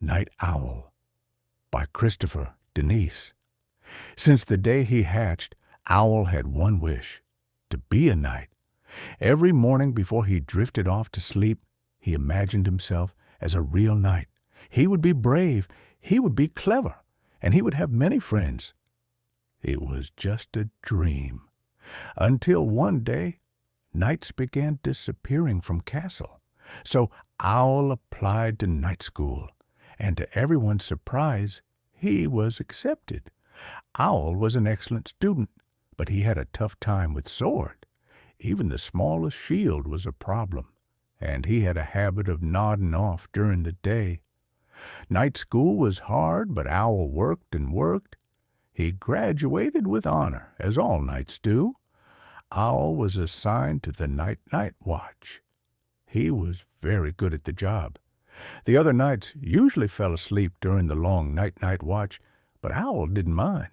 Night Owl by Christopher Denise. Since the day he hatched, Owl had one wish, to be a knight. Every morning before he drifted off to sleep, he imagined himself as a real knight. He would be brave, he would be clever, and he would have many friends. It was just a dream. Until one day, knights began disappearing from castle. So Owl applied to night school, and to everyone's surprise, he was accepted. Owl was an excellent student, but he had a tough time with sword. Even the smallest shield was a problem, and he had a habit of nodding off during the day. Night school was hard, but Owl worked and worked. He graduated with honor, as all knights do. Owl was assigned to the night watch. He was very good at the job. The other knights usually fell asleep during the long night watch, but Owl didn't mind.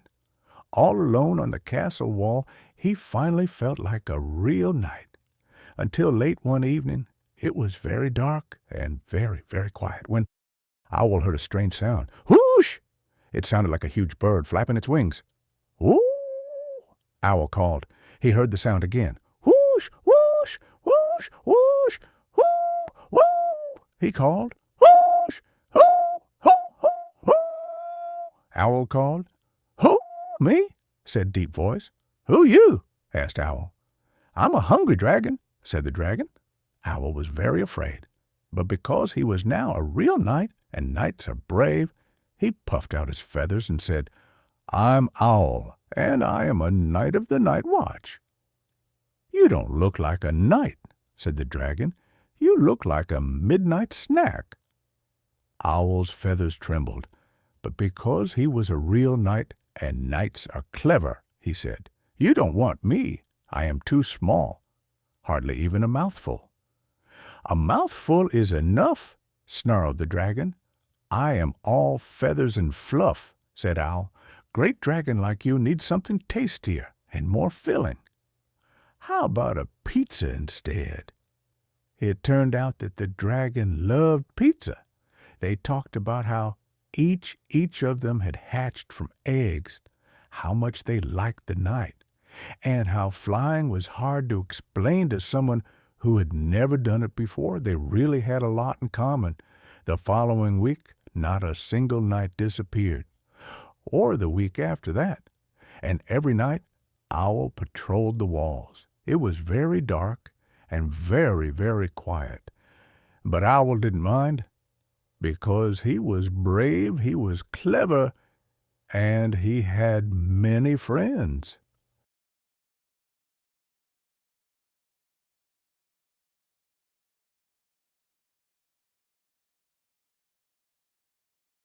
All alone on the castle wall, he finally felt like a real knight. Until late one evening, it was very dark and very, very quiet when Owl heard a strange sound. Whoosh! It sounded like a huge bird flapping its wings. Whoo! Owl called. He heard the sound again. Whoosh! Whoosh! Whoosh! Whoosh! Whoo! Whoo! He called. Whoosh! Whoo! Whoo! Whoo! Whoo! Owl called. Who? Me? Said deep voice. Who you? Asked Owl. I'm a hungry dragon, said the dragon. Owl was very afraid, but because he was now a real knight, and knights are brave, he puffed out his feathers and said, I'm Owl, and I am a knight of the night watch. You don't look like a knight, said the dragon. You look like a midnight snack. Owl's feathers trembled, but because he was a real knight, and knights are clever, he said, you don't want me. I am too small, hardly even a mouthful. A mouthful is enough, snarled the dragon. I am all feathers and fluff, said Owl. Great dragon like you needs something tastier and more filling. How about a pizza instead? It turned out that the dragon loved pizza. They talked about how each of them had hatched from eggs, how much they liked the night, and how flying was hard to explain to someone who had never done it before. They really had a lot in common. The following week, not a single night disappeared, or the week after that, and every night Owl patrolled the walls. It was very dark and very, very quiet, but Owl didn't mind because he was brave, he was clever, and he had many friends.